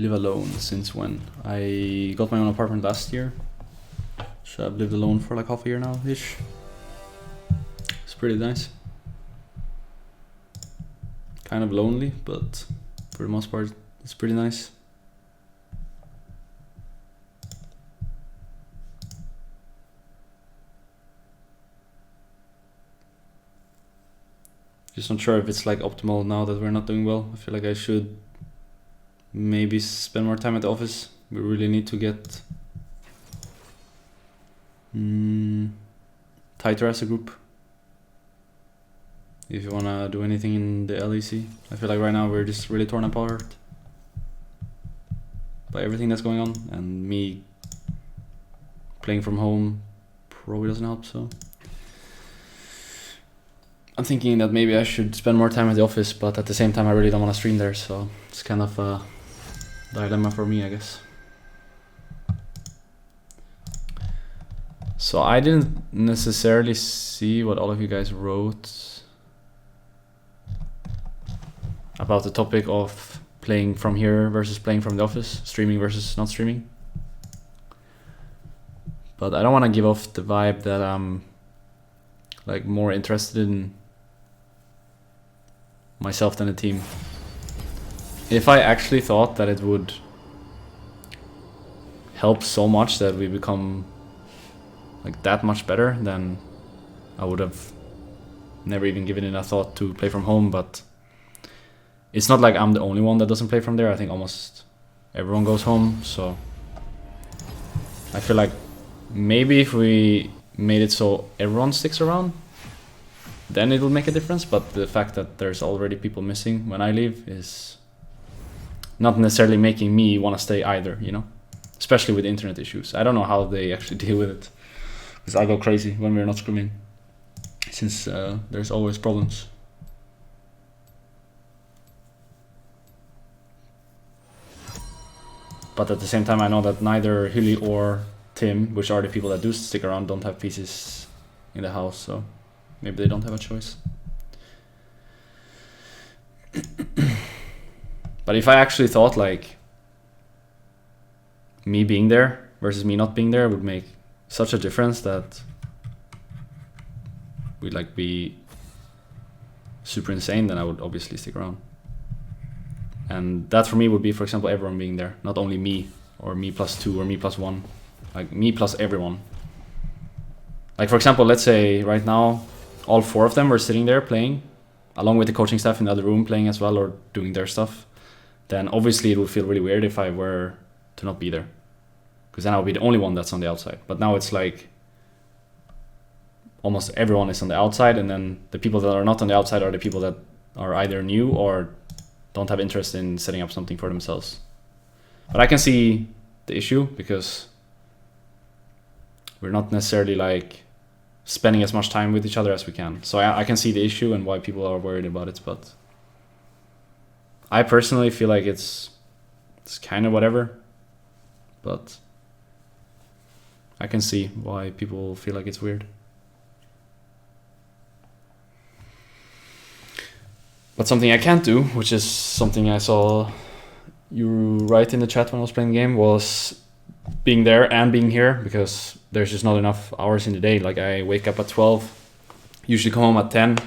live alone since when? I got my own apartment last year. So I've lived alone for like half a year now ish. It's pretty nice. Kind of lonely, but for the most part it's pretty nice. Just not sure if it's like optimal now that we're not doing well. I feel like I should maybe spend more time at the office. We really need to get tighter as a group. If you wanna do anything in the LEC. I feel like right now we're just really torn apart by everything that's going on, and me playing from home probably doesn't help, so I'm thinking that maybe I should spend more time at the office, but at the same time I really don't want to stream there, so it's kind of a dilemma for me, I guess. So I didn't necessarily see what all of you guys wrote about the topic of playing from here versus playing from the office, streaming versus not streaming. But I don't want to give off the vibe that I'm like more interested in myself than the team. If I actually thought that it would help so much that we become like that much better, then I would have never even given it a thought to play from home. But it's not like I'm the only one that doesn't play from there. I think almost everyone goes home, so I feel like maybe if we made it so everyone sticks around, then it will make a difference. But the fact that there's already people missing when I leave is not necessarily making me want to stay either, you know? Especially with internet issues. I don't know how they actually deal with it, because I go crazy when we're not scrimming, since there's always problems. But at the same time I know that neither Hilly or Tim, which are the people that do stick around, don't have PCs in the house, so maybe they don't have a choice. But if I actually thought like me being there versus me not being there would make such a difference that we'd like be super insane, then I would obviously stick around. And that for me would be, for example, everyone being there, not only me or me plus 2 or me plus 1, like me plus everyone. Like for example, let's say right now all 4 of them were sitting there playing, along with the coaching staff in the other room playing as well or doing their stuff. Then obviously it would feel really weird if I were to not be there, because then I would be the only one that's on the outside. But now it's like almost everyone is on the outside, and then the people that are not on the outside are the people that are either new or don't have interest in setting up something for themselves. But I can see the issue, because we're not necessarily like spending as much time with each other as we can. So I can see the issue and why people are worried about it, but I personally feel like it's kind of whatever, but I can see why people feel like it's weird. But something I can't do, which is something I saw you write in the chat when I was playing the game, was being there and being here, because there's just not enough hours in the day. Like I wake up at 12, usually come home at 10,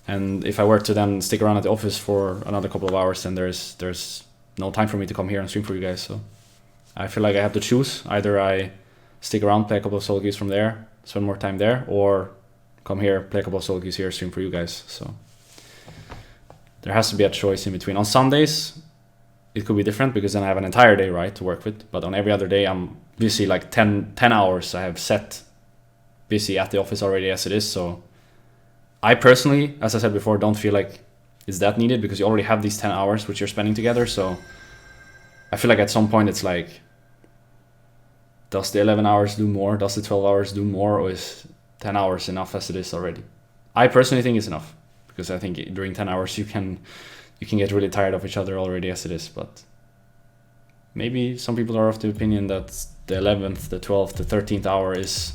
and if I were to then stick around at the office for another couple of hours, then there's no time for me to come here and stream for you guys. So I feel like I have to choose. Either I stick around, play a couple of solo queues from there, spend more time there, or come here, play a couple of solo queues here, stream for you guys. So there has to be a choice in between. On Sundays, it could be different, because then I have an entire day, right, to work with. But on every other day, I'm busy like 10 hours. I have set busy at the office already as it is. So I personally, as I said before, don't feel like it's that needed, because you already have these 10 hours which you're spending together. So I feel like at some point it's like, does the 11 hours do more? Does the 12 hours do more? Or is 10 hours enough as it is already? I personally think it's enough, because I think during 10 hours you can get really tired of each other already as it is. But maybe some people are of the opinion that the 11th, the 12th, the 13th hour is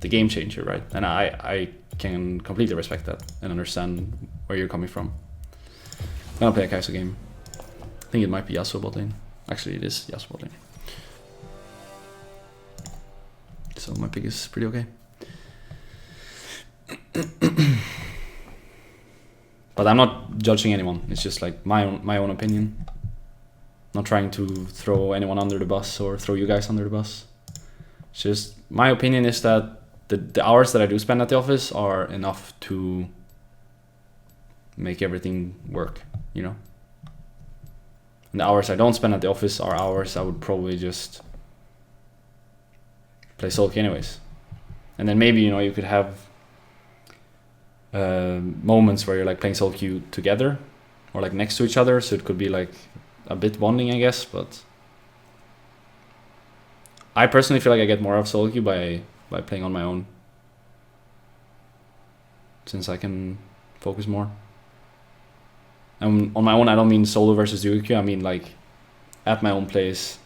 the game changer, right? And I can completely respect that and understand where you're coming from. I'm gonna play a Kai'Sa game. I think it might be Yasuo bot lane. Actually, it is Yasuo bot lane. So my pick is pretty okay. But I'm not judging anyone. It's just like my own opinion. Not trying to throw anyone under the bus or throw you guys under the bus. It's just my opinion is that the hours that I do spend at the office are enough to make everything work, you know? And the hours I don't spend at the office are hours I would probably just play Sulky anyways. And then maybe, you know, you could have moments where you're like playing solo queue together or like next to each other, so it could be like a bit bonding, I guess. But I personally feel like I get more of solo queue by playing on my own, since I can focus more. And on my own, I don't mean solo versus duo queue. I mean like at my own place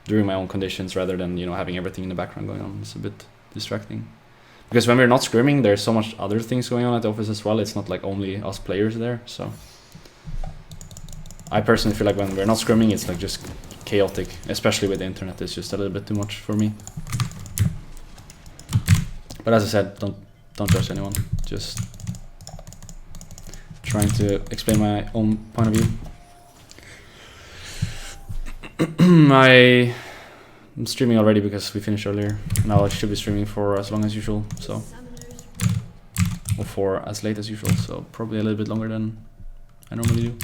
during my own conditions, rather than, you know, having everything in the background going on. It's a bit distracting. Because when we're not scrimming, there's so much other things going on at the office as well. It's not like only us players there. So I personally feel like when we're not scrimming, it's like just chaotic, especially with the internet. It's just a little bit too much for me. But as I said, don't judge anyone. Just trying to explain my own point of view. I'm streaming already because we finished earlier. Now I should be streaming for as long as usual, so, or for as late as usual, so probably a little bit longer than I normally do.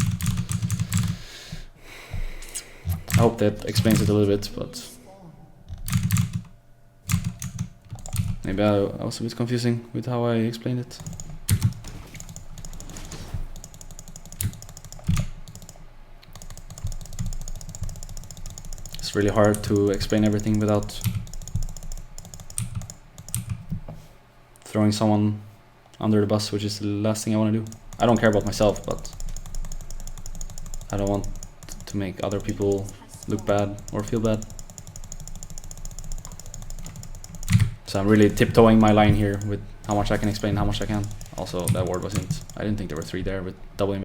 I hope that explains it a little bit, but maybe I was a bit confusing with how I explained it. It's really hard to explain everything without throwing someone under the bus, which is the last thing I want to do. I don't care about myself, but I don't want to make other people look bad or feel bad. So I'm really tiptoeing my line here with how much I can explain, how much I can. Also, that word wasn't, I didn't think there were 3 there with doubling.